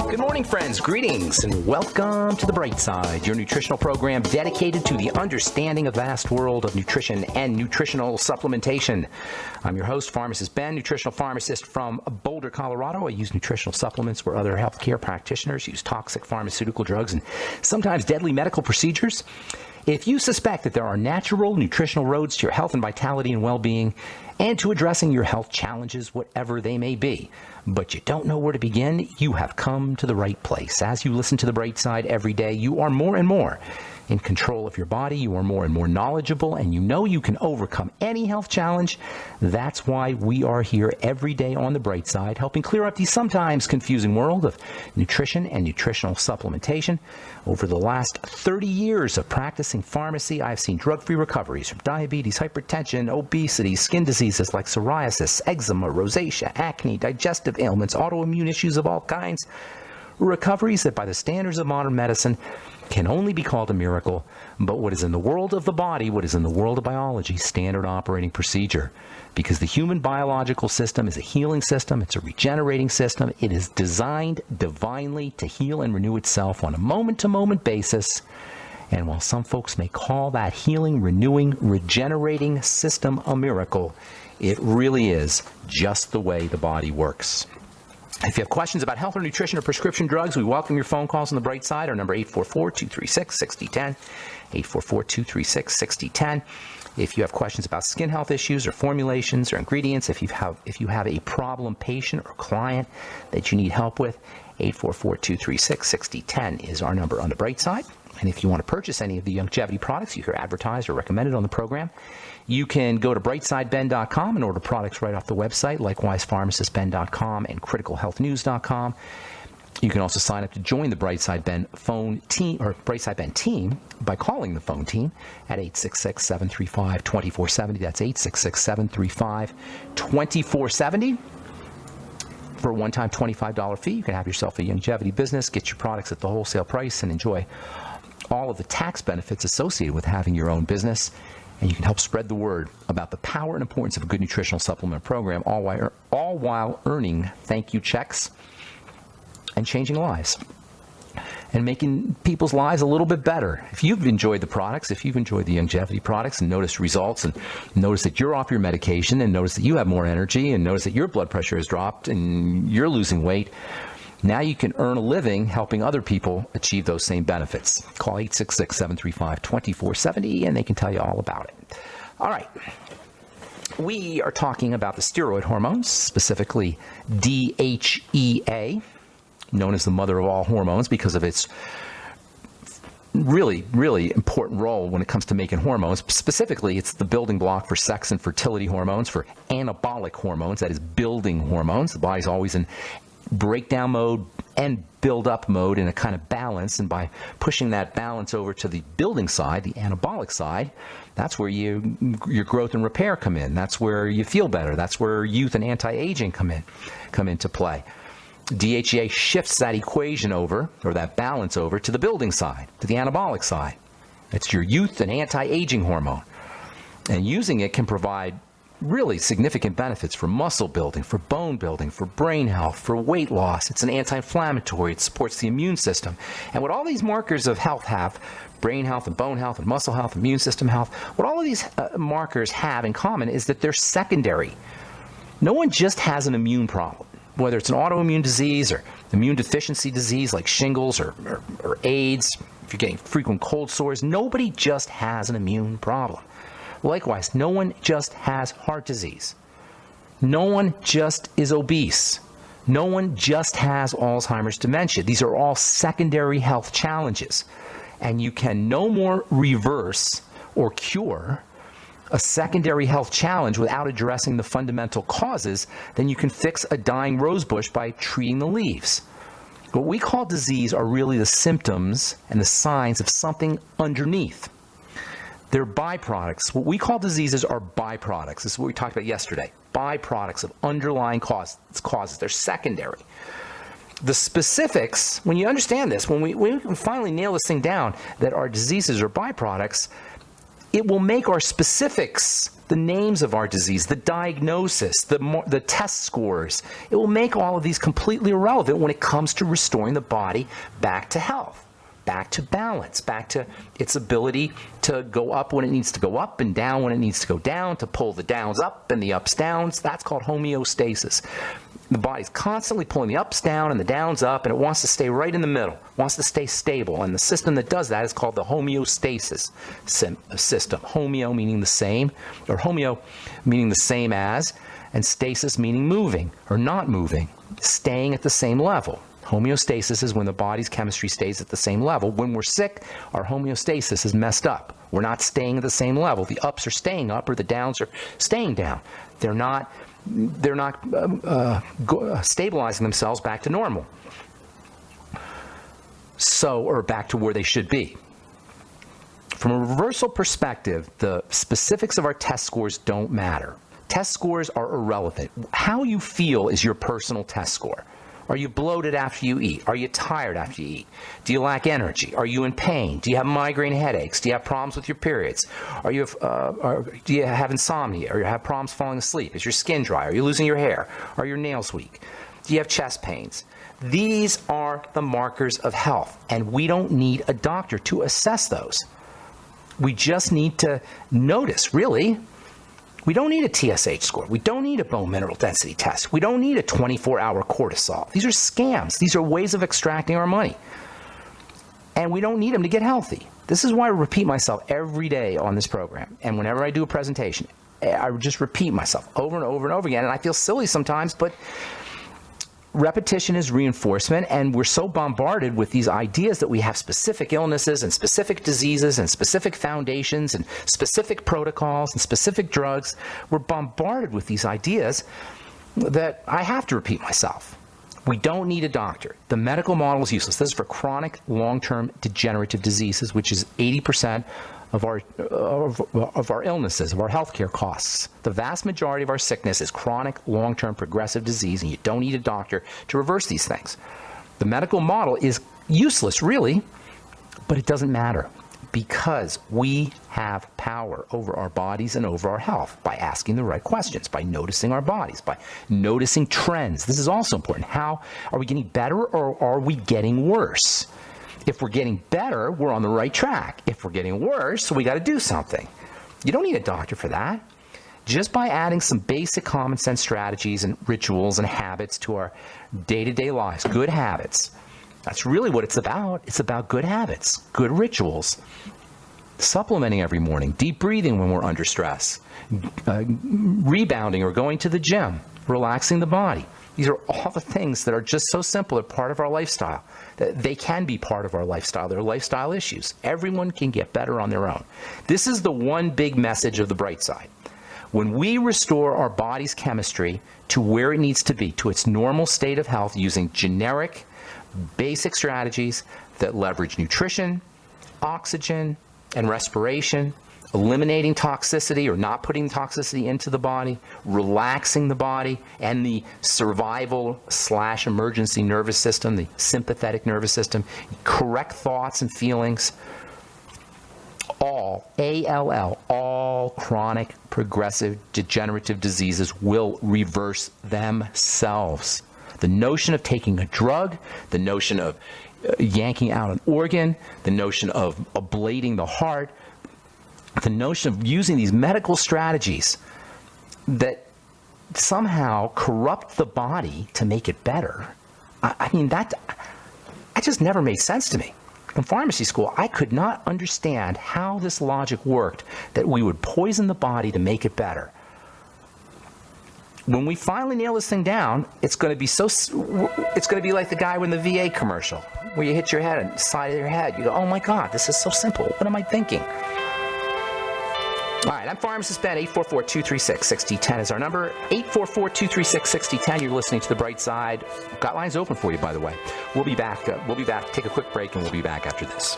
Good morning, friends. Greetings and welcome to The Bright Side, your nutritional program dedicated to the understanding of the vast world of nutrition and nutritional supplementation. I'm your host, pharmacist Ben, nutritional pharmacist from Boulder, Colorado. I use nutritional supplements where other healthcare practitioners use toxic pharmaceutical drugs and sometimes deadly medical procedures. If you suspect that there are natural nutritional roads to your health and vitality and well-being and to addressing your health challenges, whatever they may be, but you don't know where to begin, you have come to the right place. As you listen to The Bright Side every day, you are more and more in control of your body, you are more and more knowledgeable, and you know you can overcome any health challenge. That's why we are here every day on The Bright Side, helping clear up the sometimes confusing world of nutrition and nutritional supplementation. Over the last 30 years of practicing pharmacy, I've seen drug-free recoveries from diabetes, hypertension, obesity, skin diseases like psoriasis, eczema, rosacea, acne, digestive ailments, autoimmune issues of all kinds. Recoveries that by the standards of modern medicine can only be called a miracle, but what is in the world of the body, what is in the world of biology, standard operating procedure. Because the human biological system is a healing system, it's a regenerating system, it is designed divinely to heal and renew itself on a moment-to-moment basis. And while some folks may call that healing, renewing, regenerating system a miracle, it really is just the way the body works. If you have questions about health or nutrition or prescription drugs, we welcome your phone calls on The Bright Side. Our number 844-236-6010, 844-236-6010. If you have questions about skin health issues or formulations or ingredients, if you have a problem patient or client that you need help with, 844-236-6010 is our number on The Bright Side. And if you want to purchase any of the longevity products you hear advertised or recommended on the program, you can go to brightsideben.com and order products right off the website, likewise pharmacistben.com and criticalhealthnews.com. You can also sign up to join the Brightside Ben phone team or Brightside Ben team by calling the phone team at 866-735-2470. That's 866-735-2470. For a one-time $25 fee, you can have yourself a longevity business, get your products at the wholesale price, and enjoy all of the tax benefits associated with having your own business. And you can help spread the word about the power and importance of a good nutritional supplement program, all while earning thank you checks and changing lives and making people's lives a little bit better. If you've enjoyed the products, if you've enjoyed the longevity products and noticed results and noticed that you're off your medication and noticed that you have more energy and noticed that your blood pressure has dropped and you're losing weight, now you can earn a living helping other people achieve those same benefits. Call 866-735-2470 and they can tell you all about it. All right. We are talking about the steroid hormones, specifically DHEA, known as the mother of all hormones because of its really, really important role when it comes to making hormones. Specifically, it's the building block for sex and fertility hormones, for anabolic hormones, that is building hormones. The body's always in breakdown mode and build up mode in a kind of balance, and by pushing that balance over to the building side, the anabolic side, that's where your growth and repair come in. That's where you feel better. That's where youth and anti-aging come into play. DHEA shifts that equation over, or that balance over, to the building side, to the anabolic side. It's your youth and anti-aging hormone. And using it can provide really significant benefits for muscle building, for bone building, for brain health, for weight loss. It's an anti-inflammatory. It supports the immune system. And what all these markers of health have, brain health and bone health and muscle health, immune system health, what all of these markers have in common is that they're secondary. No one just has an immune problem, whether it's an autoimmune disease or immune deficiency disease like shingles or AIDS, if you're getting frequent cold sores. Nobody just has an immune problem. Likewise, no one just has heart disease. No one just is obese. No one just has Alzheimer's dementia. These are all secondary health challenges. And you can no more reverse or cure a secondary health challenge without addressing the fundamental causes than you can fix a dying rosebush by treating the leaves. What we call disease are really the symptoms and the signs of something underneath. They're byproducts. What we call diseases are byproducts. This is what we talked about yesterday. Byproducts of underlying causes. They're secondary. The specifics, when you understand this, when we finally nail this thing down, that our diseases are byproducts, it will make our specifics, the names of our disease, the diagnosis, the test scores, it will make all of these completely irrelevant when it comes to restoring the body back to health, back to balance, back to its ability to go up when it needs to go up and down when it needs to go down, to pull the downs up and the ups downs. That's called homeostasis. The body's constantly pulling the ups down and the downs up, and it wants to stay right in the middle, wants to stay stable. And the system that does that is called the homeostasis system. Homeo meaning the same, or homeo meaning the same as, and stasis meaning moving or not moving, staying at the same level. Homeostasis is when the body's chemistry stays at the same level. When we're sick, our homeostasis is messed up. We're not staying at the same level. The ups are staying up or the downs are staying down. They're not stabilizing themselves back to normal. Or back to where they should be. From a reversal perspective, the specifics of our test scores don't matter. Test scores are irrelevant. How you feel is your personal test score. Are you bloated after you eat? Are you tired after you eat? Do you lack energy? Are you in pain? Do you have migraine headaches? Do you have problems with your periods? Do you have insomnia? Or you have problems falling asleep? Is your skin dry? Are you losing your hair? Are your nails weak? Do you have chest pains? These are the markers of health, and we don't need a doctor to assess those. We just need to notice, really. We don't need a TSH score. We don't need a bone mineral density test. We don't need a 24-hour cortisol. These are scams. These are ways of extracting our money. And we don't need them to get healthy. This is why I repeat myself every day on this program. And whenever I do a presentation, I just repeat myself over and over and over again. And I feel silly sometimes, but repetition is reinforcement, and we're so bombarded with these ideas that we have specific illnesses and specific diseases and specific foundations and specific protocols and specific drugs. We're bombarded with these ideas that I have to repeat myself. We don't need a doctor. The medical model is useless. This is for chronic, long-term degenerative diseases, which is 80% of our illnesses, of our healthcare costs. The vast majority of our sickness is chronic, long-term, progressive disease, and you don't need a doctor to reverse these things. The medical model is useless, really, but it doesn't matter because we have power over our bodies and over our health by asking the right questions, by noticing our bodies, by noticing trends. This is also important. How are we getting better or are we getting worse? If we're getting better, we're on the right track. If we're getting worse, we got to do something. You don't need a doctor for that. Just by adding some basic common sense strategies and rituals and habits to our day-to-day lives, good habits. That's really what it's about. It's about good habits, good rituals. Supplementing every morning, deep breathing when we're under stress, rebounding or going to the gym, relaxing the body. These are all the things that are just so simple. They're part of our lifestyle. They can be part of our lifestyle. They're lifestyle issues. Everyone can get better on their own. This is the one big message of the bright side. When we restore our body's chemistry to where it needs to be, to its normal state of health, using generic, basic strategies that leverage nutrition, oxygen, and respiration, eliminating toxicity or not putting toxicity into the body, relaxing the body, and the survival/emergency nervous system, the sympathetic nervous system, correct thoughts and feelings, all chronic, progressive, degenerative diseases will reverse themselves. The notion of taking a drug, the notion of yanking out an organ, the notion of ablating the heart, the notion of using these medical strategies that somehow corrupt the body to make it better. I mean, that just never made sense to me. In pharmacy school, I could not understand how this logic worked, that we would poison the body to make it better. When we finally nail this thing down, it's going to be like the guy in the VA commercial where you hit your head on the side of your head. You go, oh my God, this is so simple. What am I thinking? All right, I'm Pharmacist Ben. 844-236-6010 is our number. 844-236-6010. You're listening to The Bright Side. Got lines open for you, by the way. We'll be back. Take a quick break, and we'll be back after this.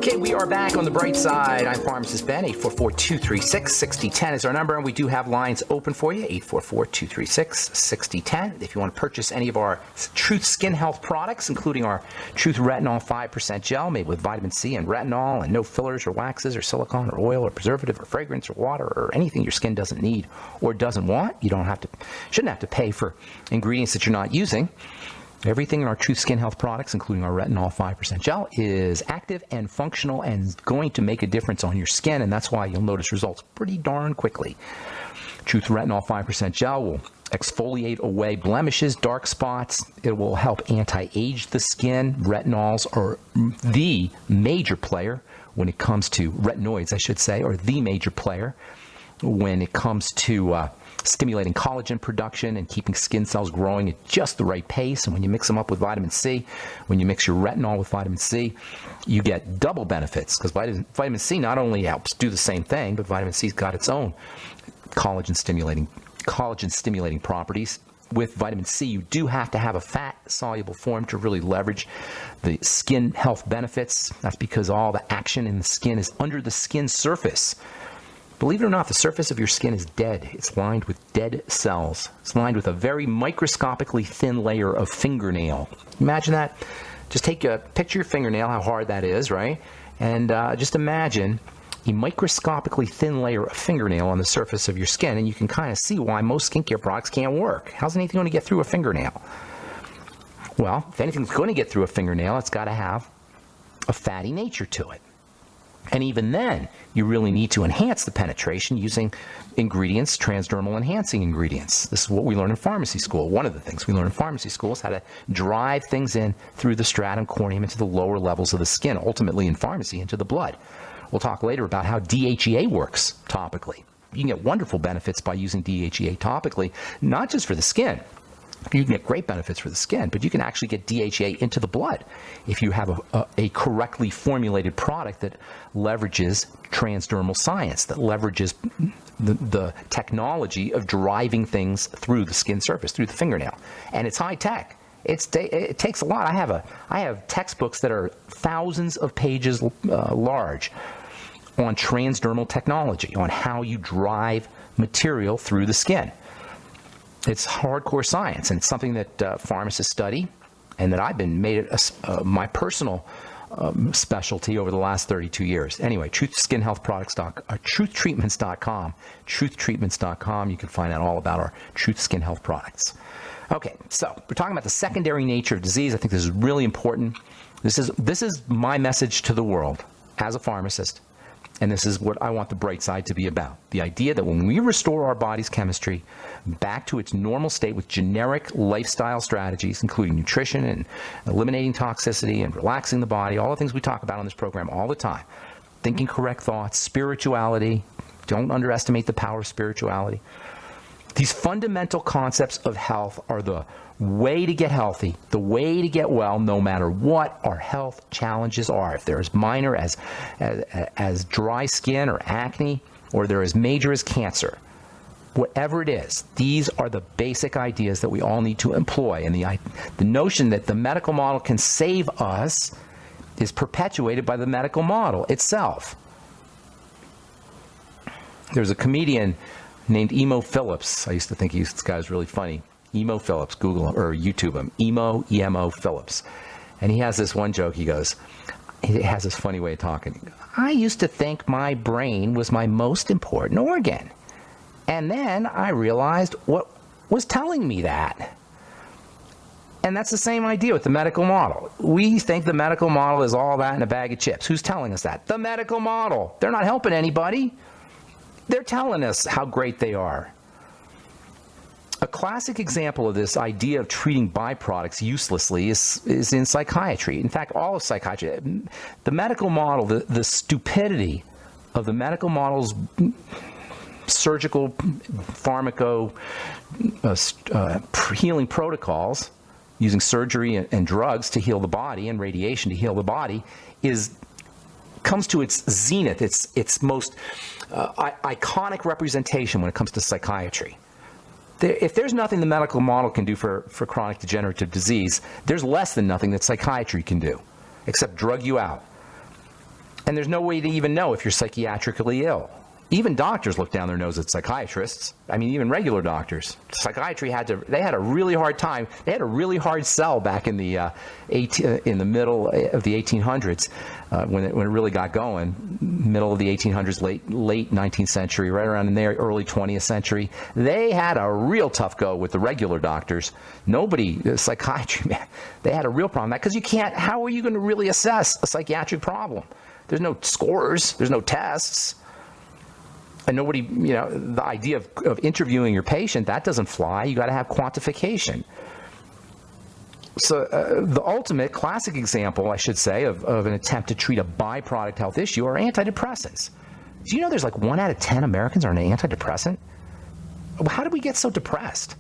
Okay, we are back on the bright side. I'm pharmacist Ben. 844-236-6010 is our number, and we do have lines open for you. 844-236-6010. If you want to purchase any of our Truth Skin Health products, including our Truth Retinol 5% gel made with vitamin C and retinol and no fillers or waxes or silicone or oil or preservative or fragrance or water or anything your skin doesn't need or doesn't want, you shouldn't have to pay for ingredients that you're not using. Everything in our Truth Skin Health products, including our Retinol 5% gel, is active and functional and going to make a difference on your skin, and that's why you'll notice results pretty darn quickly. Truth Retinol 5% gel will exfoliate away blemishes, dark spots. It will help anti-age the skin. Retinols are the major player when it comes to retinoids, I should say, or the major player when it comes to stimulating collagen production and keeping skin cells growing at just the right pace. And when you mix them up with vitamin C, when you mix your retinol with vitamin C, you get double benefits, because vitamin C not only helps do the same thing, but vitamin C's got its own collagen stimulating properties. With vitamin C, you do have to have a fat-soluble form to really leverage the skin health benefits. That's because all the action in the skin is under the skin surface. Believe it or not, the surface of your skin is dead. It's lined with dead cells. It's lined with a very microscopically thin layer of fingernail. Imagine that. Just picture your fingernail, how hard that is, right? And just imagine a microscopically thin layer of fingernail on the surface of your skin, and you can kind of see why most skincare products can't work. How's anything going to get through a fingernail? Well, if anything's going to get through a fingernail, it's got to have a fatty nature to it. And even then, you really need to enhance the penetration using ingredients, transdermal enhancing ingredients. This is what we learn in pharmacy school. One of the things we learn in pharmacy school is how to drive things in through the stratum corneum into the lower levels of the skin, ultimately in pharmacy into the blood. We'll talk later about how DHEA works topically. You can get wonderful benefits by using DHEA topically, not just for the skin. You can get great benefits for the skin, but you can actually get DHEA into the blood if you have a correctly formulated product that leverages transdermal science, that leverages the technology of driving things through the skin surface, through the fingernail. And it's high tech. It takes a lot. I have textbooks that are thousands of pages large on transdermal technology, on how you drive material through the skin. It's hardcore science, and it's something that pharmacists study, and that I've been made it my personal specialty over the last 32 years. Anyway, truthtreatments.com, truthtreatments.com. You can find out all about our Truth Skin Health products. Okay, so we're talking about the secondary nature of disease. I think this is really important. This is my message to the world as a pharmacist. And this is what I want the bright side to be about. The idea that when we restore our body's chemistry back to its normal state with generic lifestyle strategies, including nutrition and eliminating toxicity and relaxing the body, all the things we talk about on this program all the time, thinking correct thoughts, spirituality, don't underestimate the power of spirituality. These fundamental concepts of health are the way to get healthy, the way to get well, no matter what our health challenges are. If they're as minor as dry skin or acne, or they're as major as cancer, whatever it is, these are the basic ideas that we all need to employ. And the notion that the medical model can save us is perpetuated by the medical model itself. There's a comedian named Emo Phillips. I used to think this guy was really funny. Emo Phillips, Google him, or YouTube him. Emo Phillips. And he has this one joke. He has this funny way of talking. I used to think my brain was my most important organ. And then I realized what was telling me that. And that's the same idea with the medical model. We think the medical model is all that in a bag of chips. Who's telling us that? The medical model. They're not helping anybody. They're telling us how great they are. A classic example of this idea of treating byproducts uselessly is in psychiatry. In fact, all of psychiatry. The medical model, the stupidity of the medical model's surgical pharmaco healing protocols, using surgery and drugs to heal the body and radiation to heal the body, comes to its zenith, its most iconic representation when it comes to psychiatry. If there's nothing the medical model can do for chronic degenerative disease, there's less than nothing that psychiatry can do, except drug you out. And there's no way to even know if you're psychiatrically ill. Even doctors look down their nose at psychiatrists. I mean, even regular doctors. Psychiatry had a really hard time. They had a really hard sell back in the middle of the 1800s when it really got going. Middle of the 1800s, late 19th century, right around in there, early 20th century. They had a real tough go with the regular doctors. Psychiatry, man, they had a real problem with that because you can't. How are you going to really assess a psychiatric problem? There's no scores. There's no tests. And nobody, the idea of interviewing your patient, that doesn't fly. You got to have quantification. So the ultimate classic example, I should say, of an attempt to treat a byproduct health issue are antidepressants. Do you know there's like 1 out of 10 Americans are on an antidepressant? How did we get so depressed?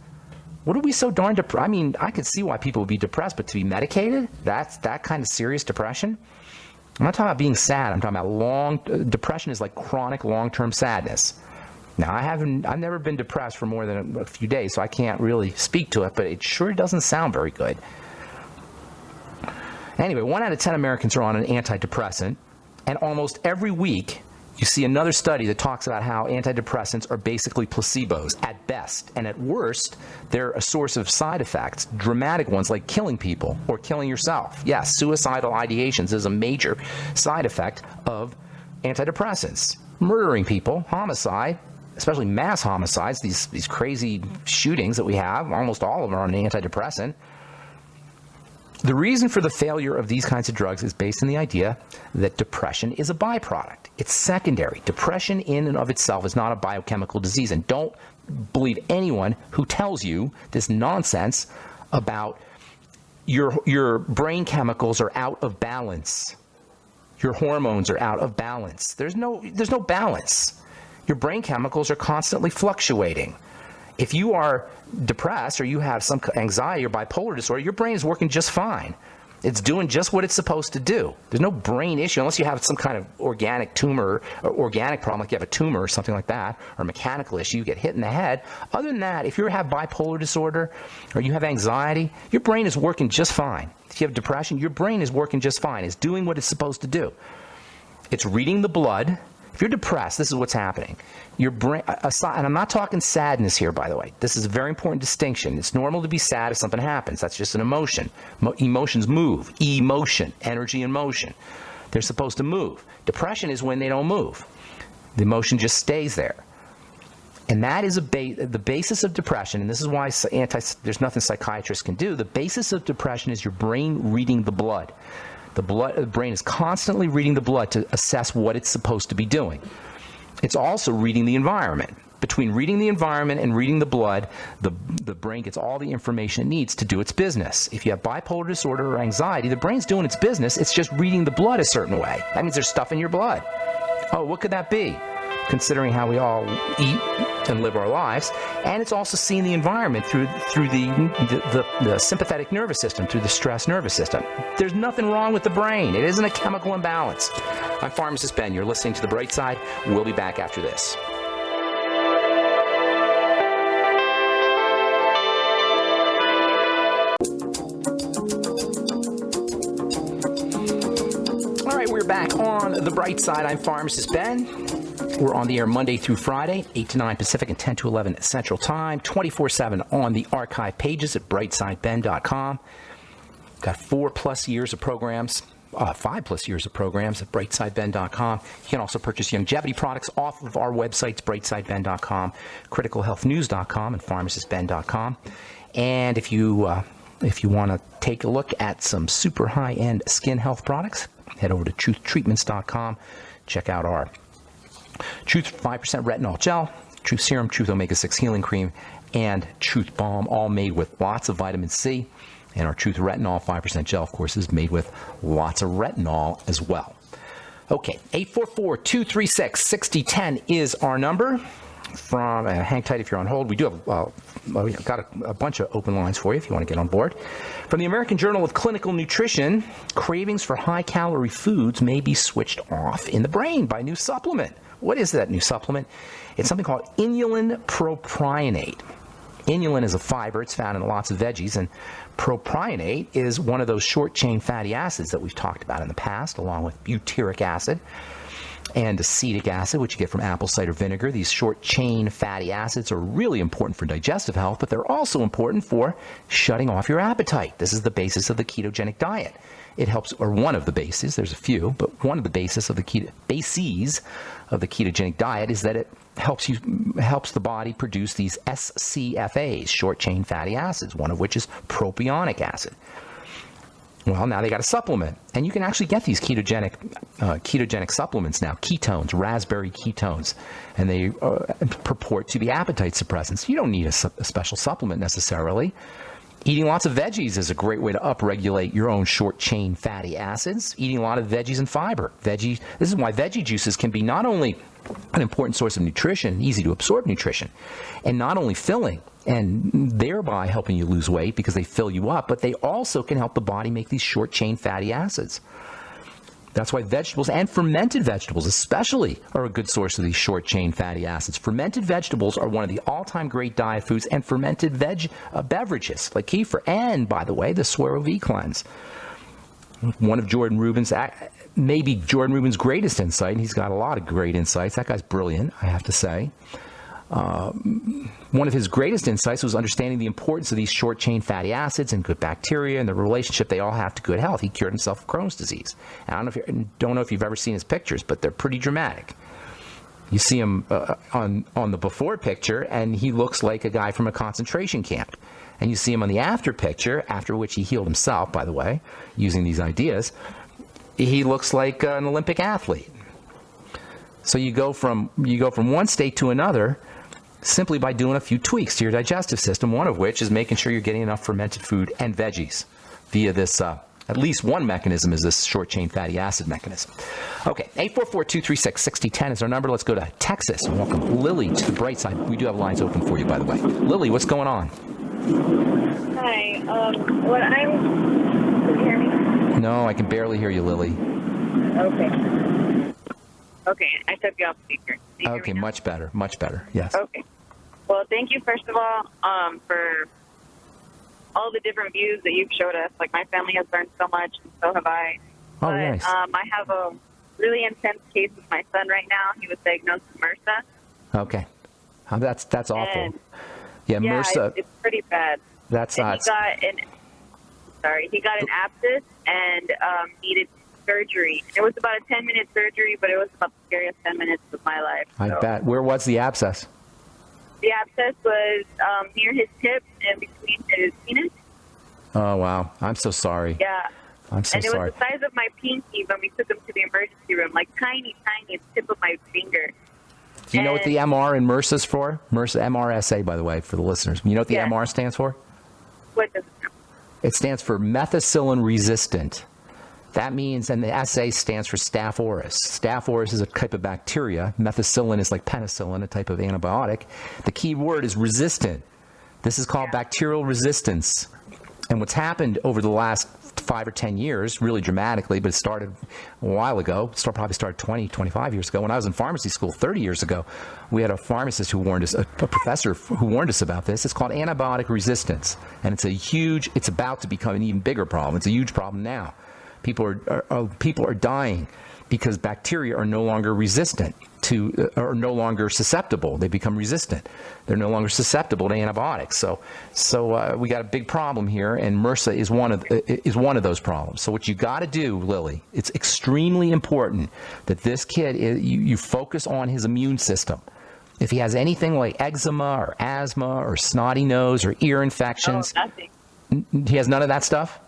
What are we so darn depressed? I mean, I could see why people would be depressed, but to be medicated, that kind of serious depression? I'm not talking about being sad. I'm talking about depression is like chronic long-term sadness. Now, I've never been depressed for more than a few days, so I can't really speak to it, but it sure doesn't sound very good. Anyway, 1 out of 10 Americans are on an antidepressant, and almost every week you see another study that talks about how antidepressants are basically placebos at best, and at worst, they're a source of side effects, dramatic ones like killing people or killing yourself. Yes, suicidal ideations is a major side effect of antidepressants. Murdering people, homicide, especially mass homicides, these crazy shootings that we have, almost all of them are on an antidepressant. The reason for the failure of these kinds of drugs is based on the idea that depression is a byproduct. It's secondary. Depression in and of itself is not a biochemical disease. And don't believe anyone who tells you this nonsense about your brain chemicals are out of balance. Your hormones are out of balance. There's no balance. Your brain chemicals are constantly fluctuating. If you are depressed or you have some anxiety or bipolar disorder, your brain is working just fine. It's doing just what it's supposed to do. There's no brain issue unless you have some kind of organic tumor or organic problem, like you have a tumor or something like that, or a mechanical issue, you get hit in the head. Other than that, if you have bipolar disorder or you have anxiety, your brain is working just fine. If you have depression, your brain is working just fine. It's doing what it's supposed to do. It's reading the blood. If you're depressed, this is what's happening. Your brain, and I'm not talking sadness here, by the way. This is a very important distinction. It's normal to be sad if something happens. That's just an emotion. Emotions move. Emotion, energy and motion. They're supposed to move. Depression is when they don't move. The emotion just stays there. And that is the basis of depression, and this is why there's nothing psychiatrists can do. The basis of depression is your brain reading the blood. The brain is constantly reading the blood to assess what it's supposed to be doing. It's also reading the environment. Between reading the environment and reading the blood, the brain gets all the information it needs to do its business. If you have bipolar disorder or anxiety, the brain's doing its business. It's just reading the blood a certain way. That means there's stuff in your blood. Oh, what could that be? Considering how we all eat and live our lives. And it's also seeing the environment through the sympathetic nervous system, through the stress nervous system. There's nothing wrong with the brain. It isn't a chemical imbalance. I'm Pharmacist Ben. You're listening to The Bright Side. We'll be back after this. All right, we're back on The Bright Side. I'm Pharmacist Ben. We're on the air Monday through Friday, 8 to 9 Pacific and 10 to 11 Central Time, 24/7 on the archive pages at brightsideben.com. Got 4+ years of programs, 5+ years of programs at brightsideben.com. You can also purchase longevity products off of our websites, brightsideben.com, criticalhealthnews.com, and pharmacistben.com. And if you want to take a look at some super high-end skin health products, head over to truthtreatments.com. Check out our Truth 5% retinol gel, Truth Serum, Truth Omega-6 Healing Cream, and Truth Balm, all made with lots of vitamin C. And our Truth Retinol 5% gel, of course, is made with lots of retinol as well. Okay, 844-236-6010 is our number. Hang tight if you're on hold. We do have we've got a bunch of open lines for you if you want to get on board. From the American Journal of Clinical Nutrition, cravings for high-calorie foods may be switched off in the brain by a new supplement. What is that new supplement? It's something called inulin propionate. Inulin is a fiber. It's found in lots of veggies. And propionate is one of those short-chain fatty acids that we've talked about in the past, along with butyric acid and acetic acid, which you get from apple cider vinegar. These short-chain fatty acids are really important for digestive health, but they're also important for shutting off your appetite. This is the basis of the ketogenic diet. It helps, or one of the bases, there's a few, but one of the bases of the ketogenic diet is that it helps the body produce these SCFAs, short-chain fatty acids, one of which is propionic acid. Well, now they got a supplement, and you can actually get these ketogenic supplements now, ketones, raspberry ketones, and they purport to be appetite suppressants. You don't need a special supplement necessarily. Eating lots of veggies is a great way to upregulate your own short-chain fatty acids. Eating a lot of veggies and fiber. This is why veggie juices can be not only an important source of nutrition, easy to absorb nutrition, and not only filling, and thereby helping you lose weight because they fill you up, but they also can help the body make these short-chain fatty acids. That's why vegetables and fermented vegetables especially are a good source of these short-chain fatty acids. Fermented vegetables are one of the all-time great diet foods, and fermented beverages like kefir, and, by the way, the Suero V Cleanse. One of maybe Jordan Rubin's greatest insight, and he's got a lot of great insights. That guy's brilliant, I have to say. One of his greatest insights was understanding the importance of these short-chain fatty acids and good bacteria and the relationship they all have to good health. He cured himself of Crohn's disease. I don't know if you've ever seen his pictures, but they're pretty dramatic. You see him on the before picture, and he looks like a guy from a concentration camp. And you see him on the after picture, after which he healed himself, by the way, using these ideas. He looks like an Olympic athlete. So you go from one state to another simply by doing a few tweaks to your digestive system, one of which is making sure you're getting enough fermented food and veggies via this, at least one mechanism is this short-chain fatty acid mechanism. Okay, 844-236-6010 is our number. Let's go to Texas and welcome Lily to the bright side. We do have lines open for you, by the way. Lily, what's going on? Hi, can you hear me? No, I can barely hear you, Lily. Okay, I took you off speaker. Okay, much better, yes. Okay. Well, thank you, first of all, for all the different views that you've showed us. Like, my family has learned so much, and so have I. Oh, nice. I have a really intense case with my son right now. He was diagnosed with MRSA. Okay. That's awful. And yeah, MRSA. It's pretty bad. That's and he got an abscess and needed surgery. It was about a 10-minute surgery, but it was about the scariest 10 minutes of my life. I bet. Where was the abscess? The abscess was near his hip and between his penis. Oh, wow. I'm so sorry. Yeah. I'm so sorry. And it was the size of my pinky when we took him to the emergency room, like tiny, the tip of my finger. Do you know what the MR in MRSA is for? MRSA, MRSA, by the way, for the listeners. You know what the MR stands for? What does it stand for? It stands for methicillin resistant. That means, and the SA stands for Staph aureus. Staph aureus is a type of bacteria. Methicillin is like penicillin, a type of antibiotic. The key word is resistant. This is called bacterial resistance. And what's happened over the last 5 or 10 years, really dramatically, but it started a while ago. Probably started 20, 25 years ago. When I was in pharmacy school 30 years ago, we had a pharmacist who warned us, a professor who warned us about this. It's called antibiotic resistance. And it's about to become an even bigger problem. It's a huge problem now. People are dying because bacteria are no longer resistant to, or no longer susceptible. They become resistant. They're no longer susceptible to antibiotics. So we got a big problem here, and MRSA is one of those problems. So what you got to do, Lily, it's extremely important that this kid you focus on his immune system. If he has anything like eczema or asthma or snotty nose or ear infections, nothing. He has none of that stuff.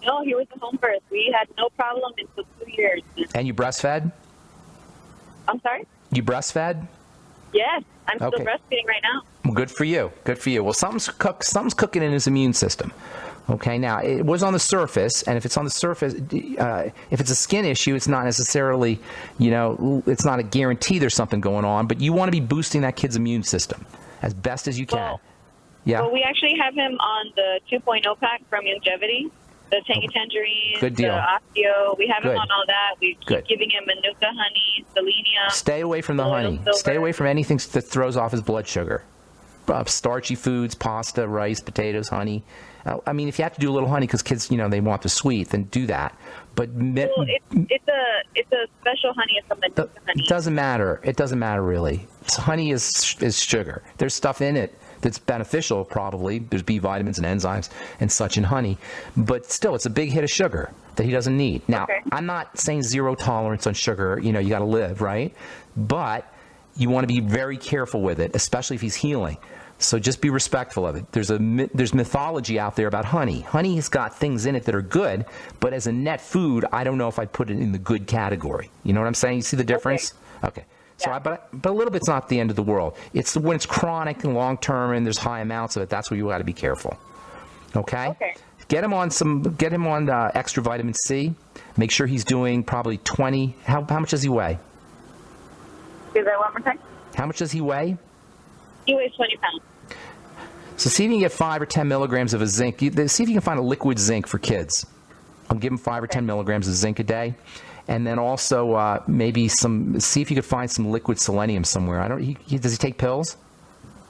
No, he was a home birth. We had no problem until 2 years. And you breastfed? I'm sorry? You breastfed? Yes, I'm still breastfeeding right now. Well, good for you. Good for you. Well, something's cooking in his immune system. Okay, now, it was on the surface, and if it's on the surface, if it's a skin issue, it's not necessarily, it's not a guarantee there's something going on, but you want to be boosting that kid's immune system as best as you can. Well, we actually have him on the 2.0 pack from Longevity. The Tangy Tangerine, good deal. The Osteo. We have him on all that. We keep giving him Manuka honey, selenium. Stay away from the honey. Stay away from anything that throws off his blood sugar. starchy foods, pasta, rice, potatoes, honey. I mean, if you have to do a little honey because kids, they want the sweet, then do that. But it's a special honey. It's something honey. It doesn't matter. It doesn't matter really. Honey is sugar. There's stuff in it that's beneficial, probably. There's B vitamins and enzymes and such in honey. But still, it's a big hit of sugar that he doesn't need. Now, I'm not saying zero tolerance on sugar. You got to live, right? But you want to be very careful with it, especially if he's healing. So just be respectful of it. There's mythology out there about honey. Honey has got things in it that are good, but as a net food, I don't know if I'd put it in the good category. You know what I'm saying? You see the difference? Okay. So, but a little bit's not the end of the world. It's when it's chronic and long term, and there's high amounts of it. That's where you got to be careful. Okay. Okay. Get him on extra vitamin C. Make sure he's doing probably 20. How much does he weigh? Say that one more time. How much does he weigh? He weighs 20 pounds. So see if you can get 5 or 10 milligrams of a zinc. See if you can find a liquid zinc for kids. I'll give him 5 or 10 milligrams of zinc a day. And then also maybe see if you could find some liquid selenium somewhere. Does he take pills?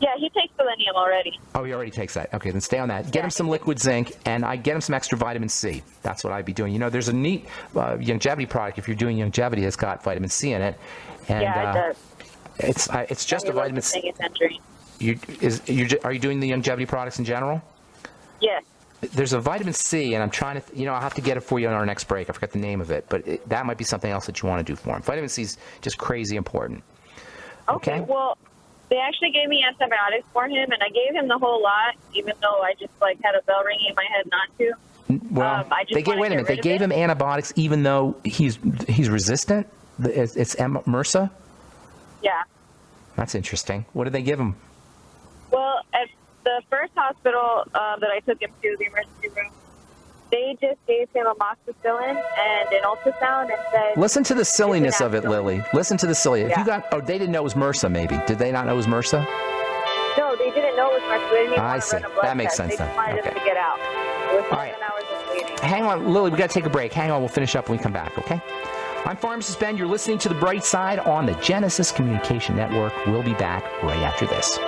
Yeah, he takes selenium already. Oh, he already takes that. Okay, then stay on that. Get him some liquid zinc, and I get him some extra vitamin C. That's what I'd be doing. There's a neat longevity product, if you're doing longevity, that's got vitamin C in it. And, it does. It's just a vitamin C. Are you doing the longevity products in general? Yes. There's a vitamin C, and I'm trying to, I'll have to get it for you on our next break. I forgot the name of it, but that might be something else that you want to do for him. Vitamin C is just crazy important. Okay, well, they actually gave me antibiotics for him, and I gave him the whole lot, even though I just, had a bell ringing in my head not to. Well, wait a minute. They gave him antibiotics even though he's resistant? It's MRSA? Yeah. That's interesting. What did they give him? Well, at the first hospital that I took him to, the emergency room, they just gave him amoxicillin and an ultrasound and said... Listen to the silliness of it, Lily. Listen to the silliness. Yeah. They didn't know it was MRSA, maybe. Did they not know it was MRSA? No, they didn't know it was MRSA. They didn't even want to run a blood That makes test. sense then. They just wanted him to get out. It was 7 hours of waiting. Hang on, Lily, we got to take a break. Hang on, we'll finish up when we come back, okay? I'm Pharmacist Ben. You're listening to The Bright Side on the Genesis Communication Network. We'll be back right after this.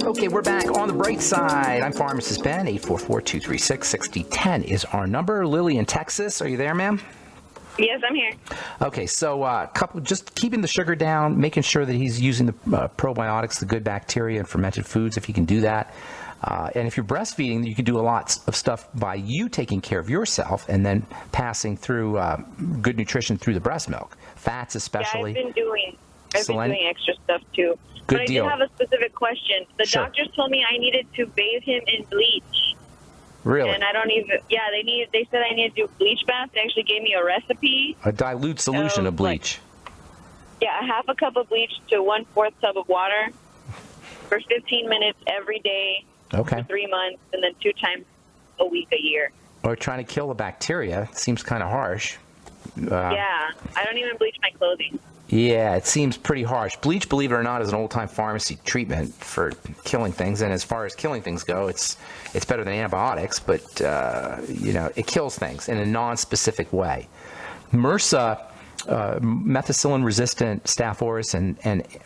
Okay, we're back on The Bright Side. I'm Pharmacist Ben. 844-236-6010 is our number. Lily in Texas. Are you there, ma'am? Yes, I'm here. Okay, so just keeping the sugar down, making sure that he's using the probiotics, the good bacteria and fermented foods, if he can do that. And if you're breastfeeding, you can do a lot of stuff by you taking care of yourself and then passing through good nutrition through the breast milk. Fats especially. Yeah, I've been doing extra stuff too. Good deal. I did have a specific question. The doctors told me I needed to bathe him in bleach. Really? And I don't even, they said I need to do bleach bath. They actually gave me a recipe. A dilute solution of bleach. A half a cup of bleach to 1/4 tub of water for 15 minutes every day. Okay. For 3 months, and then 2 times a week a year. Or trying to kill the bacteria. Seems kind of harsh. I don't even bleach my clothing. Yeah, it seems pretty harsh. Bleach, believe it or not, is an old-time pharmacy treatment for killing things. And as far as killing things go, it's better than antibiotics, but, it kills things in a non-specific way. MRSA, methicillin-resistant Staph aureus and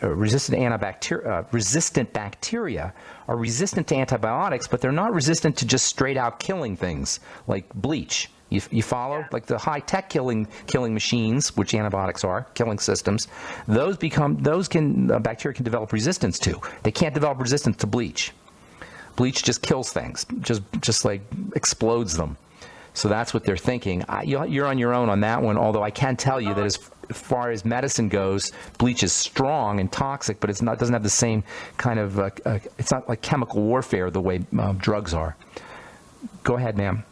resistant bacteria are resistant to antibiotics, but they're not resistant to just straight-out killing things like bleach. You follow? Yeah. Like the high-tech killing machines, which antibiotics are, killing systems, bacteria can develop resistance to. They can't develop resistance to bleach. Bleach just kills things, just like explodes them. So that's what they're thinking. You're on your own on that one, although I can tell you that as far as medicine goes, bleach is strong and toxic, but doesn't have the same kind of, it's not like chemical warfare the way drugs are. Go ahead, ma'am.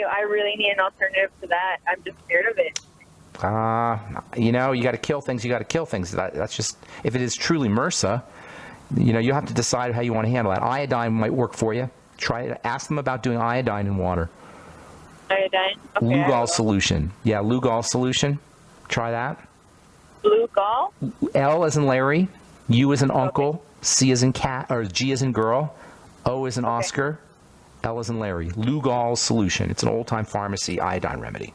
I really need an alternative to that. I'm just scared of it. You got to kill things. You got to kill things. That's just, if it is truly MRSA, you have to decide how you want to handle that. Iodine might work for you. Ask them about doing iodine in water. Iodine? Okay. Lugol solution. Yeah, Lugol solution. Try that. Lugol? L as in Larry, U as in uncle, C as in cat, or G as in girl, O as in Oscar, L as in Larry. Lugol solution. It's an old-time pharmacy iodine remedy.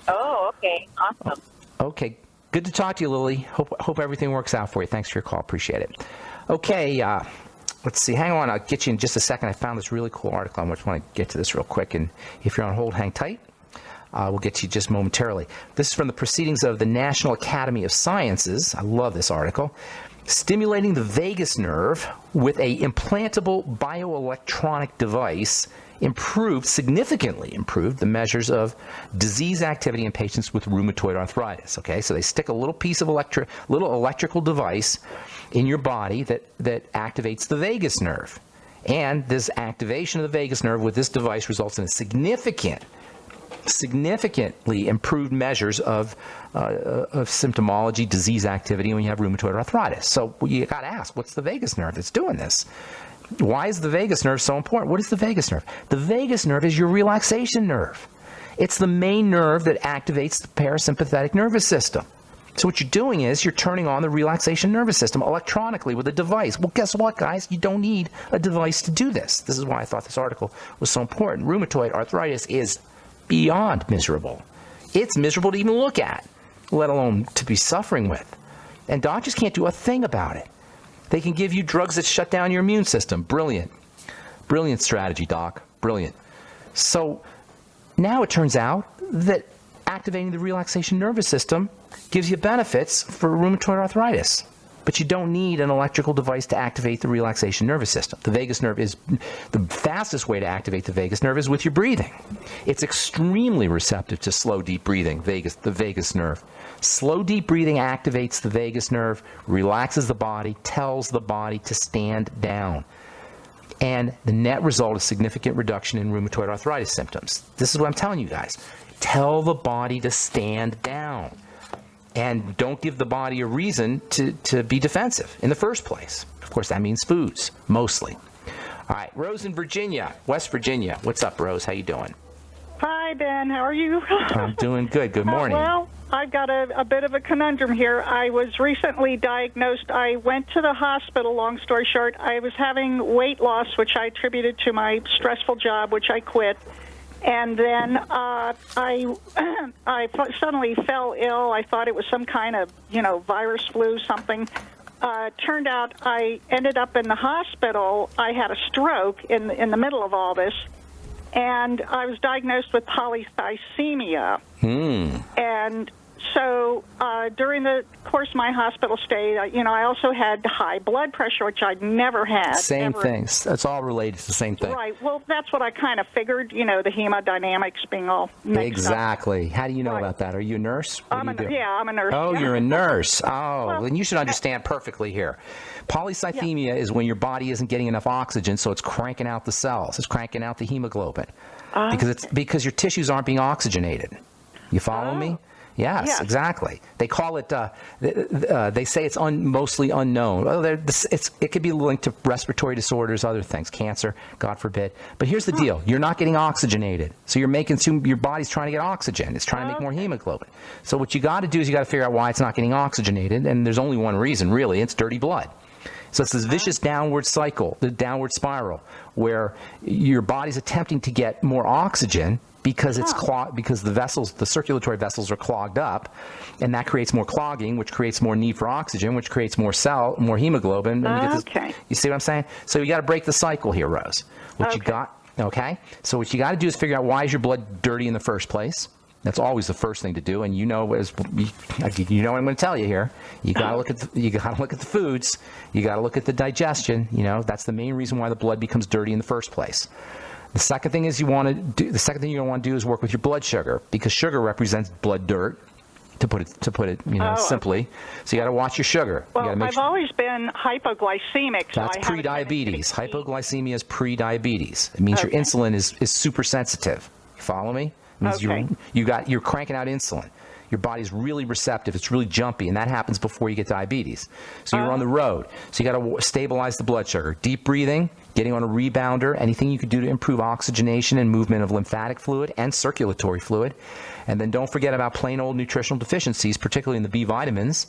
Oh, okay. Awesome. Okay. Good to talk to you, Lily. Hope everything works out for you. Thanks for your call. Appreciate it. Okay, let's see. Hang on. I'll get you in just a second. I found this really cool article. I just want to get to this real quick. And if you're on hold, hang tight. We'll get to you just momentarily. This is from the Proceedings of the National Academy of Sciences. I love this article. Stimulating the vagus nerve with a implantable bioelectronic device significantly improved the measures of disease activity in patients with rheumatoid arthritis. Okay, so they stick a little piece of little electrical device in your body that activates the vagus nerve. And this activation of the vagus nerve with this device results in a significantly improved measures of symptomology, disease activity when you have rheumatoid arthritis. So you got to ask, what's the vagus nerve that's doing this? Why is the vagus nerve so important? What is the vagus nerve? The vagus nerve is your relaxation nerve. It's the main nerve that activates the parasympathetic nervous system. So what you're doing is you're turning on the relaxation nervous system electronically with a device. Well, guess what, guys? You don't need a device to do this. This is why I thought this article was so important. Rheumatoid arthritis is beyond miserable. It's miserable to even look at, let alone to be suffering with. And doctors can't do a thing about it. They can give you drugs that shut down your immune system. Brilliant. Brilliant strategy, doc. Brilliant. So now it turns out that activating the relaxation nervous system gives you benefits for rheumatoid arthritis. But you don't need an electrical device to activate the relaxation nervous system. The vagus nerve is the fastest way to activate the vagus nerve is with your breathing. It's extremely receptive to slow, deep breathing, the vagus nerve. Slow, deep breathing activates the vagus nerve, relaxes the body, tells the body to stand down. And the net result is significant reduction in rheumatoid arthritis symptoms. This is what I'm telling you guys. Tell the body to stand down. And don't give the body a reason to be defensive in the first place. Of course, that means foods, mostly. All right, Rose in Virginia, West Virginia. What's up, Rose? How you doing? Hi, Ben. How are you? I'm doing good. Good morning. Well, I've got a bit of a conundrum here. I was recently diagnosed. I went to the hospital, long story short. I was having weight loss, which I attributed to my stressful job, which I quit. And then I suddenly fell ill. I thought it was some kind of, virus, flu, something. Turned out I ended up in the hospital. I had a stroke in the middle of all this, and I was diagnosed with polycythemia. And so during the course of my hospital stay, I also had high blood pressure, which I'd never had. Same things. That's all related to the same thing. Right. Well, that's what I kind of figured, the hemodynamics being all mixed Exactly. up. How do you know about that? Are you a nurse? I'm a nurse. Oh, yeah. you're a nurse. Oh, well, then you should understand perfectly here. Polycythemia is when your body isn't getting enough oxygen, so it's cranking out the cells. It's cranking out the hemoglobin because your tissues aren't being oxygenated. You follow me? Yes, exactly. They call it, they say it's mostly unknown. It could be linked to respiratory disorders, other things, cancer, God forbid. But here's the deal. You're not getting oxygenated. So your body's trying to get oxygen. It's trying to make more hemoglobin. So what you got to do is you got to figure out why it's not getting oxygenated. And there's only one reason, really. It's dirty blood. So it's this vicious downward cycle, the downward spiral, where your body's attempting to get more oxygen because it's because the circulatory vessels are clogged up, and that creates more clogging, which creates more need for oxygen, which creates more hemoglobin. And you see what I'm saying? So you got to break the cycle here, Rose. So what you got to do is figure out why is your blood dirty in the first place. That's always the first thing to do, and what I'm going to tell you here. You got to look at the foods. You got to look at the digestion. That's the main reason why the blood becomes dirty in the first place. The second thing you're going to want to do is work with your blood sugar, because sugar represents blood dirt, to put it simply. So you got to watch your sugar. Well, I've always been hypoglycemic. That's pre-diabetes. Hypoglycemia is pre-diabetes. It means your insulin is super sensitive. You follow me? It means you're cranking out insulin. Your body's really receptive. It's really jumpy, and that happens before you get diabetes. So you're on the road. So you got to stabilize the blood sugar. Deep breathing, getting on a rebounder, anything you can do to improve oxygenation and movement of lymphatic fluid and circulatory fluid. And then don't forget about plain old nutritional deficiencies, particularly in the B vitamins.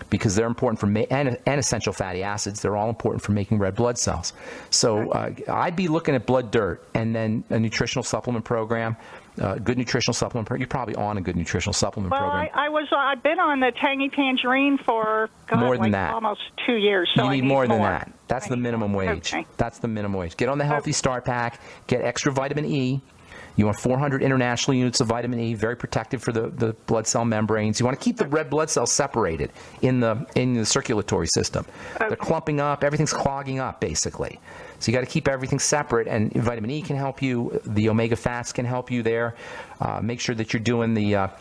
because they're important for and essential fatty acids. They're all important for making red blood cells. So I'd be looking at blood dirt and then a nutritional supplement program. Good nutritional supplement program. You're probably on a good nutritional supplement program. I've been on the Tangy Tangerine for more than that. Almost 2 years. So you I need more than that. That's the minimum wage. Okay. That's the minimum wage. Get on the Healthy Start Pack. Get extra vitamin E. You want 400 international units of vitamin E, very protective for the blood cell membranes. You want to keep the red blood cells separated in the circulatory system. Okay. They're clumping up. Everything's clogging up, basically. So you got to keep everything separate, and vitamin E can help you. The omega fats can help you there. Make sure that you're doing the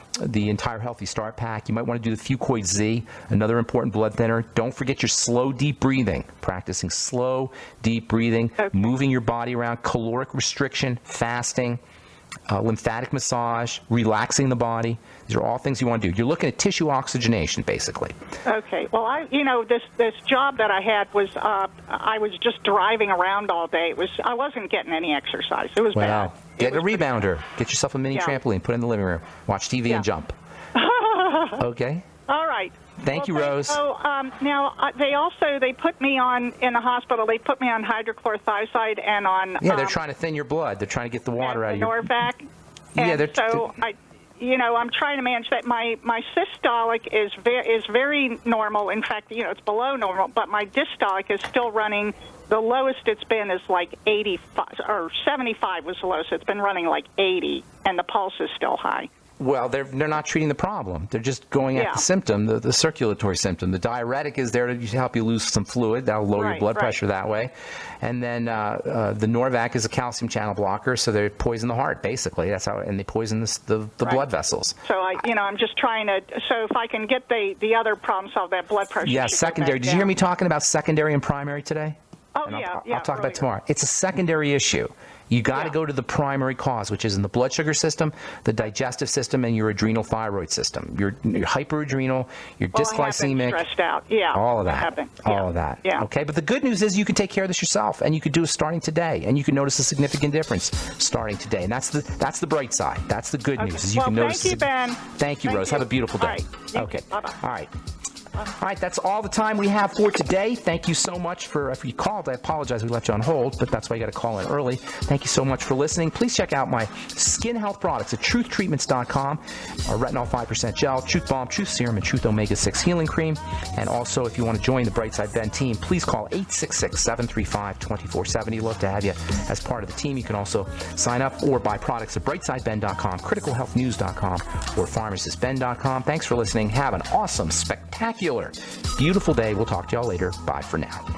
entire Healthy Start Pack. You might want to do the Fucoid Z, another important blood thinner. Don't forget your slow, deep breathing. Practicing slow, deep breathing, moving your body around, caloric restriction, fasting. Lymphatic massage, relaxing the body. These are all things you want to do. You're looking at tissue oxygenation, basically. Okay. Well, this job that I had was I was just driving around all day. I wasn't getting any exercise. It was bad. Get a rebounder. Get yourself a mini trampoline. Put it in the living room. Watch TV and jump. Okay. All right. Thank you, Rose. So now they put me on in the hospital. They put me on hydrochlorothiazide and on. Yeah, they're trying to thin your blood. They're trying to get the water out of your. Norvac. I'm trying to manage that. My systolic is very normal. In fact, it's below normal. But my diastolic is still running. The lowest it's been is like 85 or 75 was the lowest. It's been running like 80, and the pulse is still high. Well, they're not treating the problem. They're just going at the symptom, the circulatory symptom. The diuretic is there to help you lose some fluid. That'll lower your blood pressure that way. And then the Norvac is a calcium channel blocker, so they poison the heart, basically. That's how, and they poison the blood vessels. So I'm just trying to. So if I can get the other problem solved, that blood pressure. Yeah, secondary. Did you hear me talking about secondary and primary today? Oh, I'll talk about it tomorrow. It's a secondary issue. You got to go to the primary cause, which is in the blood sugar system, the digestive system, and your adrenal thyroid system. You're hyperadrenal, you're dysglycemic. Stressed out. Yeah. All of that. All of that. Yeah. Okay, but the good news is you can take care of this yourself, and you can do it starting today, and you can notice a significant difference starting today. And that's the bright side. That's the good news. Is you can notice. Thank you, Ben. Thank you, Rose. Have a beautiful day. All right. Okay. Bye-bye. All right. All right, that's all the time we have for today. Thank you so much if you called. I apologize we left you on hold, but that's why you got to call in early. Thank you so much for listening. Please check out my skin health products at truthtreatments.com. Our retinol 5% gel, Truth Balm, Truth Serum, and Truth Omega-6 Healing Cream. And also, if you want to join the Brightside Ben team, please call 866-735-2470. Love to have you as part of the team. You can also sign up or buy products at brightsideben.com, criticalhealthnews.com, or pharmacistben.com. Thanks for listening. Have an awesome, spectacular, beautiful day. We'll talk to y'all later. Bye for now.